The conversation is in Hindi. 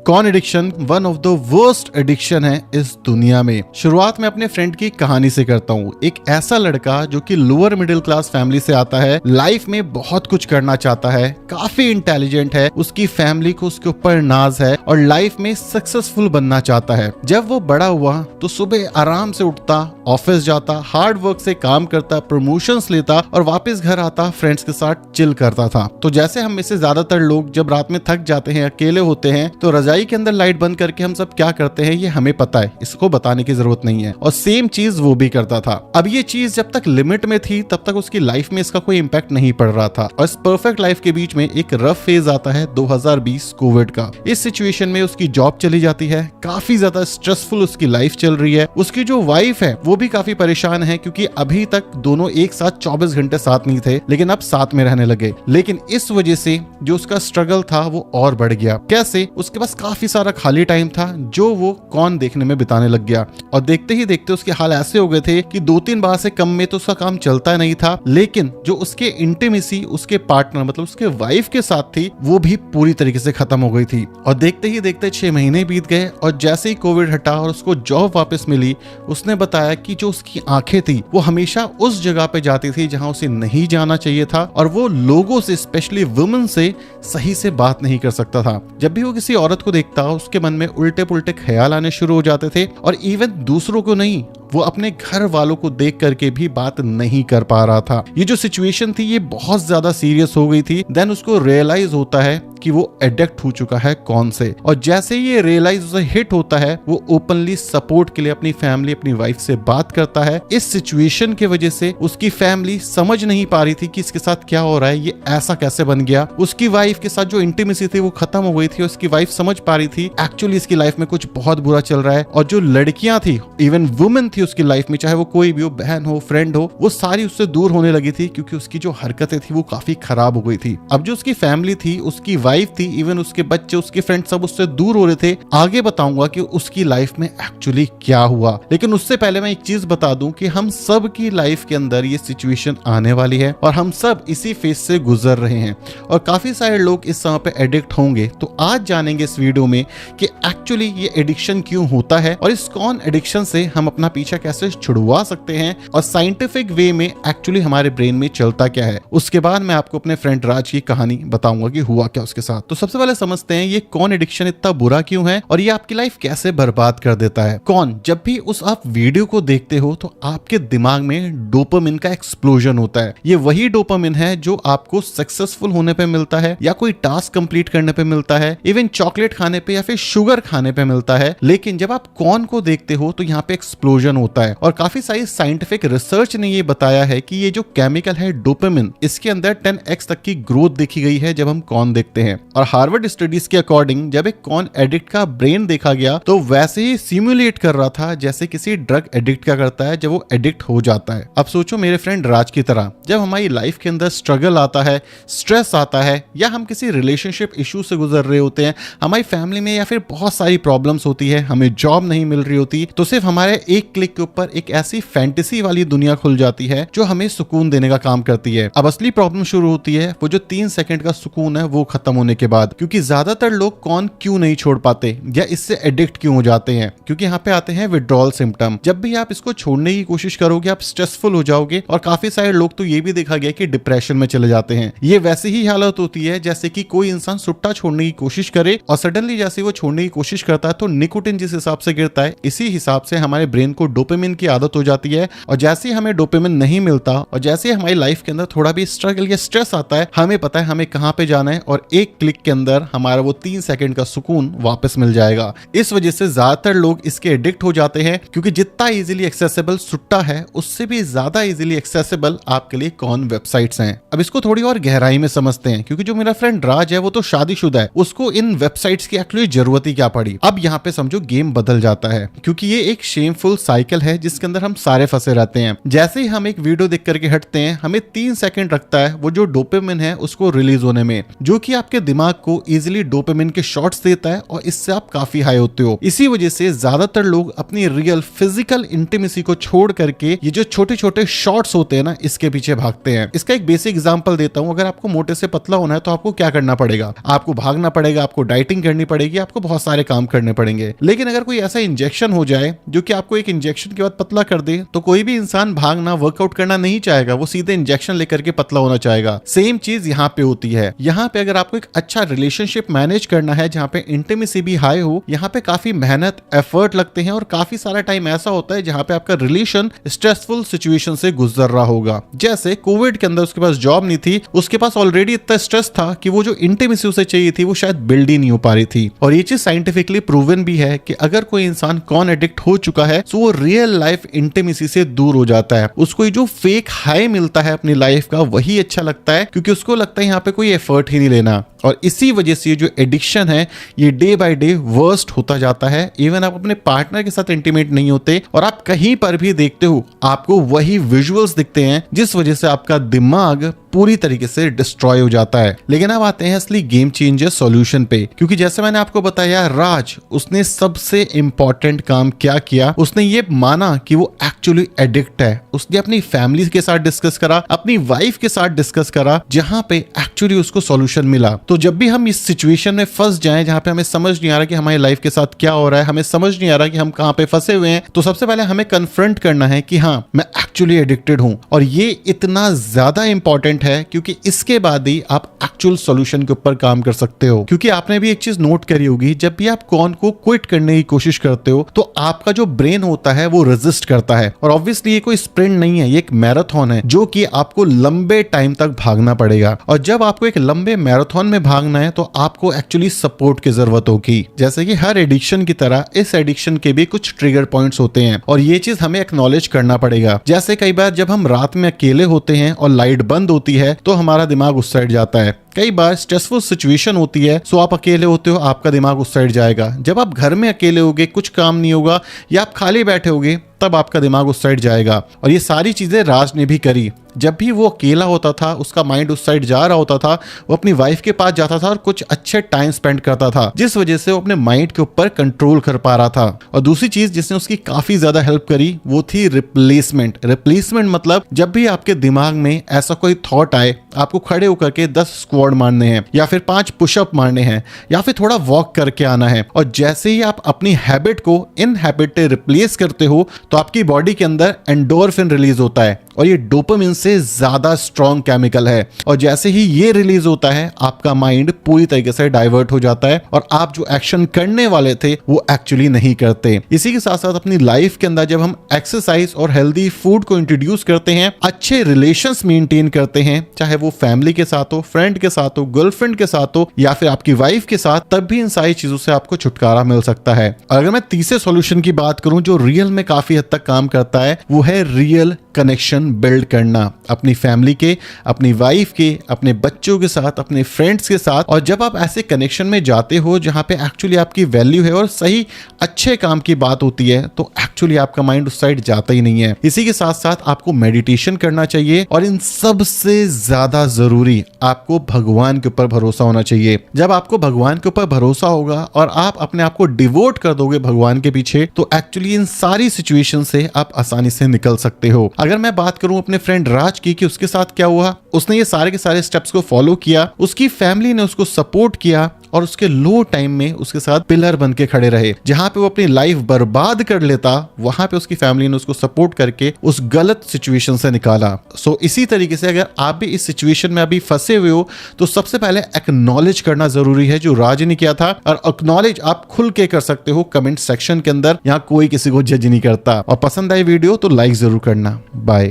Cone addiction one of the worst addiction है इस दुनिया में। शुरुआत में अपने फ्रेंड की कहानी से करता हूँ। एक ऐसा लड़का जो कि लोअर मिडिल क्लास फैमिली से आता है, लाइफ में बहुत कुछ करना चाहता है, काफी इंटेलिजेंट है, उसकी फैमिली को उसके ऊपर नाज है और लाइफ में सक्सेसफुल बनना चाहता है। जब वो बड़ा हुआ तो सुबह आराम से उठता, ऑफिस जाता, हार्ड वर्क से काम करता, प्रमोशंस लेता और वापस घर आता, फ्रेंड्स के साथ चिल करता था। तो जैसे हम में से ज्यादातर लोग जब रात में थक जाते हैं, अकेले होते हैं, तो रजाई के अंदर लाइट बंद करके हम सब क्या करते हैं ये हमें पता है, इसको बताने की जरूरत नहीं है। और सेम चीज वो भी करता था। अब ये चीज जब तक लिमिट में थी तब तक उसकी लाइफ में इसका कोई इंपैक्ट नहीं पड़ रहा था। और इस परफेक्ट लाइफ के बीच में एक रफ फेज आता है 2020 कोविड का। इस सिचुएशन में उसकी जॉब चली जाती है, काफी ज्यादा स्ट्रेसफुल उसकी लाइफ चल रही है। उसकी जो वाइफ है वो भी काफी परेशान है क्योंकि अभी तक दोनों एक साथ 24 घंटे साथ नहीं थे, लेकिन अब साथ में रहने लगे। लेकिन इस वजह से जो उसका स्ट्रगल था वो और बढ़ गया। कैसे? उसके पास काफी सारा खाली टाइम था जो वो कॉन देखने में बिताने लग गया। और देखते ही देखते उसके हाल ऐसे हो गए थे कि 2-3 बार से कम में तो उसका काम चलता नहीं था, लेकिन जो उसके इंटीमेसी उसके पार्टनर मतलब उसके वाइफ के साथ थी वो भी पूरी तरीके से खत्म हो गई थी। और देखते ही देखते 6 महीने बीत गए और जैसे ही कोविड हटा और उसको जॉब वापस मिली, उसने बताया कि जो उसकी आंखें थी वो हमेशा उस जगह पे जाती थी जहां उसे नहीं जाना चाहिए था और वो लोगों से, स्पेशली वुमेन से सही से बात नहीं कर सकता था। जब भी वो किसी औरत को देखता उसके मन में उल्टे पुल्टे ख्याल आने शुरू हो जाते थे और इवन दूसरों को नहीं, वो अपने घर वालों को देख करके भी बात नहीं कर पा रहा था। ये जो सिचुएशन थी ये बहुत ज्यादा सीरियस हो गई थी। देन उसको रियलाइज होता है कि वो एडिक्ट हो चुका है कौन से। और जैसे ही ये रियलाइज उसे हिट होता है वो ओपनली सपोर्ट के लिए अपनी फैमिली, अपनी वाइफ से बात करता है। इस सिचुएशन की वजह से उसकी फैमिली समझ नहीं पा रही थी कि इसके साथ क्या हो रहा है, ये ऐसा कैसे बन गया। उसकी वाइफ के साथ जो इंटीमेसी थी वो खत्म हो गई थी। उसकी वाइफ समझ पा रही थी एक्चुअली इसकी लाइफ में कुछ बहुत बुरा चल रहा है। और जो लड़कियां थी, इवन वुमेन थी उसकी लाइफ में, चाहे वो कोई भी हो, बहन हो, फ्रेंड हो, वो सारी उससे दूर होने लगी थी क्योंकि उसकी जो हरकतें थी वो काफी खराब हो गई थी। अब जो उसकी फैमिली थी, उसकी वाइफ थी, इवन उसके बच्चे, उसके फ्रेंड सब उससे दूर हो रहे थे। आगे बताऊंगा कि उसकी लाइफ में एक्चुअली क्या हुआ, लेकिन उससे पहले मैं एक चीज बता दूं कि हम सब की लाइफ के अंदर ये सिचुएशन आने वाली है और हम सब इसी फेज से गुजर रहे हैं और काफी सारे लोग इस समय पे एडिक्ट होंगे। तो आज जानेंगे इस वीडियो में कि एक्चुअली ये एडिक्शन क्यों होता है और इस कौन एडिक्शन से हम अपना पीछा कैसे छुड़वा सकते हैं और साइंटिफिक वे में एक्चुअली हमारे ब्रेन में चलता क्या है। उसके बाद मैं आपको अपने फ्रेंड राज की कहानी बताऊंगा कि हुआ क्या उसके साथ। तो सबसे पहले समझते हैं ये कौन एडिक्शन इतना बुरा क्यों है और ये आपकी लाइफ कैसे बर्बाद कर देता है। कौन, जब भी उस आप वीडियो को देखते हो तो आपके दिमाग में डोपामिन का एक्सप्लोजन होता है। ये वही डोपामिन है जो आपको सक्सेसफुल होने पे मिलता है या कोई टास्क कंप्लीट करने पे मिलता है, इवन चॉकलेट खाने पे या फिर शुगर खाने पे मिलता है। लेकिन जब आप कौन को देखते हो तो यहाँ पे एक्सप्लोजन होता है और काफी सारी साइंटिफिक रिसर्च ने ये बताया है कि ये जो केमिकल है डोपामिन, इसके अंदर 10x तक की ग्रोथ देखी गई है जब हम कौन देखते हैं। और हार्वर्ड स्टडीज के अकॉर्डिंग जब एक कौन एडिक्ट का ब्रेन देखा गया तो वैसे ही सिमुलेट कर रहा था जैसे किसी ड्रग एडिक्ट का करता है जब वो एडिक्ट हो जाता है। अब सोचो मेरे फ्रेंड राज की तरह, जब हमारी लाइफ के अंदर स्ट्रगल आता है, स्ट्रेस आता है या हम किसी रिलेशनशिप इशू से गुजर रहे होते हैं, हमारी फैमिली में या फिर बहुत सारी प्रॉब्लम्स होती है, हमें जॉब नहीं मिल रही होती, तो सिर्फ हमारे एक क्लिक के ऊपर एक ऐसी फैंटेसी वाली दुनिया खुल जाती है जो हमें सुकून देने का काम करती है। अब असली प्रॉब्लम शुरू होती है वो जो 3 सेकंड का सुकून है वो खत्म होने के बाद। क्योंकि ज्यादातर लोग कौन क्यों नहीं छोड़ पाते या इससे एडिक्ट क्यों हो जाते हैं, क्योंकि यहाँ पे आते हैं विड्रॉल सिम्टम। जब भी आप इसको छोड़ने की कोशिश करोगे आप स्ट्रेसफुल हो जाओगे और काफी सारे लोग तो ये भी देखा गया कि डिप्रेशन में चले जाते हैं। ये वैसी ही हालत होती है जैसे कि कोई इंसान सुट्टा छोड़ने की कोशिश करे और सडनली जैसे वो छोड़ने की कोशिश करता है तो निकोटिन जिस हिसाब से गिरता है, इसी हिसाब से हमारे ब्रेन को डोपामिन की आदत हो जाती है। और जैसे ही हमें डोपामिन नहीं मिलता और जैसे ही हमारी लाइफ के अंदर थोड़ा भी स्ट्रगल या स्ट्रेस आता है, हमें पता है हमें कहां पे जाना है और एक क्लिक के अंदर हमारा वो 3 सेकंड का सुकून वापस मिल जाएगा। इस वजह से ज्यादातर लोग इसके एडिक्ट हो जाते हैं क्योंकि जितना इजीली एक्सेसिबल सुट्टा है उससे भी ज्यादा इजीली एक्सेसिबल आपके लिए कौन वेबसाइट्स हैं। अब इसको थोड़ी और गहराई में समझते हैं क्योंकि जो मेरा फ्रेंड राज है वो तो शादीशुदा है, उसको इन वेबसाइट्स की एक्चुअली जरूरत ही क्या पड़ी। अब यहाँ पे समझो गेम बदल जाता है क्योंकि ये एक शेमफुल साइकिल साइकिल है जिसके अंदर हम सारे फंसे रहते हैं। जैसे ही हम एक वीडियो देख करके हटते हैं, हमें 3 सेकंड लगता है वो जो डोपामिन है उसको रिलीज होने में, जो कि आपके दिमाग को इजीली डोपामिन के शॉट्स देता है और इससे आप काफी हाई होते हो। इसी वजह से ज्यादातर लोग अपनी रियल फिजिकल इंटीमेसी को छोड़ करके ये जो छोटे छोटे शॉट्स होते हैं ना, इसके पीछे भागते हैं। इसका एक बेसिक एग्जांपल देता हूं। अगर आपको मोटे से पतला होना है तो आपको क्या करना पड़ेगा? आपको भागना पड़ेगा, आपको डाइटिंग करनी पड़ेगी, आपको बहुत सारे काम करने पड़ेंगे। लेकिन अगर कोई ऐसा इंजेक्शन हो जाए जो कि आपको एक इंजेक्शन के बाद पतला कर दे, तो कोई भी इंसान भागना, वर्कआउट करना नहीं चाहेगा, वो सीधे इंजेक्शन लेकर के पतला होना चाहेगा। सेम चीज यहाँ पे होती है। यहाँ पे अगर आपको एक अच्छा रिलेशनशिप मैनेज करना है जहाँ पे इंटीमेसी भी हाई हो, यहाँ पे काफी मेहनत, एफर्ट लगते हैं और काफी सारा टाइम ऐसा होता है जहाँ पे आपका रिलेशन स्ट्रेसफुल सिचुएशन से गुजर रहा होगा। जैसे कोविड के अंदर उसके पास जॉब नहीं थी, उसके पास ऑलरेडी इतना स्ट्रेस था कि वो जो इंटीमेसी उसे चाहिए थी वो शायद बिल्ड ही नहीं हो पा रही थी। और ये चीज साइंटिफिकली प्रूवन भी है कि अगर कोई इंसान कॉर्न एडिक्ट हो चुका है तो वो रियल लाइफ इंटीमेसी से दूर हो जाता है। उसको जो फेक हाई मिलता है अपनी लाइफ का वही अच्छा लगता है, क्योंकि उसको लगता है यहाँ पे कोई एफर्ट ही नहीं लेना। और इसी वजह से ये जो एडिक्शन है ये डे बाय डे वर्स्ट होता जाता है। इवन आप अपने पार्टनर के साथ इंटीमेट नहीं होते और आप कहीं पर भी देखते हो आपको वही विजुअल्स दिखते हैं, जिस वजह से आपका दिमाग पूरी तरीके से डिस्ट्रॉय हो जाता है। लेकिन अब आते हैं असली गेम चेंजर सॉल्यूशन पे, क्योंकि जैसे मैंने आपको बताया, राज उसने सबसे इंपॉर्टेंट काम क्या किया, उसने ये माना कि वो एक्चुअली एडिक्ट है। उसने अपनी फैमिली के साथ डिस्कस करा, अपनी वाइफ के साथ डिस्कस करा, जहां पे एक्चुअली उसको सॉल्यूशन मिला। तो जब भी हम इस सिचुएशन में फंस जाएं जहां पे हमें समझ नहीं आ रहा कि हमारी लाइफ के साथ क्या हो रहा है, हमें समझ नहीं आ रहा कि हम कहां पे फंसे हुए हैं, तो सबसे पहले हमें कन्फ्रंट करना है कि हाँ, मैं एक्चुअली एडिक्टेड हूं। और ये इतना ज्यादा इंपॉर्टेंट है क्योंकि इसके बाद ही आप एक्चुअल सॉल्यूशन के ऊपर काम कर सकते हो। क्योंकि आपने भी एक चीज नोट करी होगी, जब भी आप कॉर्न को क्विट करने की कोशिश करते हो तो आपका जो ब्रेन होता है वो रेजिस्ट करता है। और ऑब्वियसली ये कोई स्प्रिंट नहीं है, ये एक मैराथन है जो कि आपको लंबे टाइम तक भागना पड़ेगा। और जब आपको एक लंबे मैराथन में भागना है तो आपको एक्चुअली सपोर्ट की जरूरत होगी। जैसे कि हर एडिक्शन की तरह इस एडिक्शन के भी कुछ ट्रिगर पॉइंट्स होते हैं और ये चीज हमें एक्नॉलेज करना पड़ेगा। जैसे कई बार जब हम रात में अकेले होते हैं और लाइट बंद होती है तो हमारा दिमाग उस साइड जाता है। कई बार स्ट्रेसफुल सिचुएशन होती है, सो आप अकेले होते हो, आपका दिमाग उस साइड जाएगा। जब आप घर में अकेले होगे, कुछ काम नहीं होगा या आप खाली बैठे होगे, तब आपका दिमाग उस साइड जाएगा। और ये सारी चीजें राज ने भी करी। जब भी वो अकेला होता था, उसका माइंड उस साइड जा रहा होता था, वो अपनी वाइफ के पास जाता था और कुछ अच्छे टाइम स्पेंड करता था, जिस वजह से वो अपने माइंड के ऊपर कंट्रोल कर पा रहा था। और दूसरी चीज जिसने उसकी काफी ज्यादा हेल्प करी वो थी रिप्लेसमेंट। रिप्लेसमेंट मतलब जब भी आपके दिमाग में ऐसा कोई थॉट आए, आपको खड़े होकर के 10 स्क्वाड मारने हैं या फिर 5 पुशअप मारने हैं या फिर थोड़ा वॉक करके आना है, और जैसे ही आप अपनी हैबिट को इन हैबिट से रिप्लेस करते हो तो आपकी बॉडी के अंदर एंडोर्फिन रिलीज होता है और ये डोपामिन से ज्यादा स्ट्रॉन्ग केमिकल है। और जैसे ही ये रिलीज होता है आपका माइंड पूरी तरीके से डाइवर्ट हो जाता है और आप जो एक्शन करने वाले थे वो एक्चुअली नहीं करते। इसी के साथ साथ अपनी लाइफ के अंदर जब हम एक्सरसाइज और हेल्दी फूड को इंट्रोड्यूस करते हैं, अच्छे रिलेशंस मेंटेन करते हैं, चाहे वो फैमिली के साथ हो, फ्रेंड के साथ हो, गर्लफ्रेंड के साथ हो या फिर आपकी वाइफ के साथ, तब भी इन सारी चीजों से आपको छुटकारा मिल सकता है। अगर मैं तीसरे सॉल्यूशन की बात करूं जो रियल में काफी हद तक काम करता है, वो है रियल कनेक्शन बिल्ड करना अपनी फैमिली के, अपनी वाइफ के, अपने बच्चों के साथ, अपने फ्रेंड्स के साथ। और जब आप ऐसे कनेक्शन में जाते हो जहां पे एक्चुअली आपकी वैल्यू है और सही अच्छे काम की बात होती है, तो एक्चुअली आपका माइंड उस साइड जाता ही नहीं है। इसी के साथ साथ आपको मेडिटेशन करना चाहिए और इन सब से ज्यादा जरूरी आपको भगवान के ऊपर भरोसा होना चाहिए। जब आपको भगवान के ऊपर भरोसा होगा और आप अपने आप को डिवोट कर दोगे भगवान के पीछे, तो एक्चुअली इन सारी सिचुएशन से आप आसानी से निकल सकते हो। अगर मैं बात करूं अपने फ्रेंड राज की कि उसके साथ क्या हुआ, उसने ये सारे के सारे स्टेप्स को फॉलो किया, उसकी फैमिली ने उसको सपोर्ट किया और उसके लो टाइम में उसके साथ पिलर बन के खड़े रहे। जहां पे वो अपनी लाइफ बर्बाद कर लेता, वहां पे उसकी फैमिली ने उसको सपोर्ट करके उस गलत सिचुएशन से निकाला। सो इसी तरीके से अगर आप भी इस सिचुएशन में अभी फंसे हुए हो तो सबसे पहले एक्नॉलेज करना जरूरी है, जो राज ने किया था। और एक्नॉलेज आप खुल के कर सकते हो कमेंट सेक्शन के अंदर, यहाँ कोई किसी को जज नहीं करता। और पसंद आई वीडियो तो लाइक जरूर करना। बाय।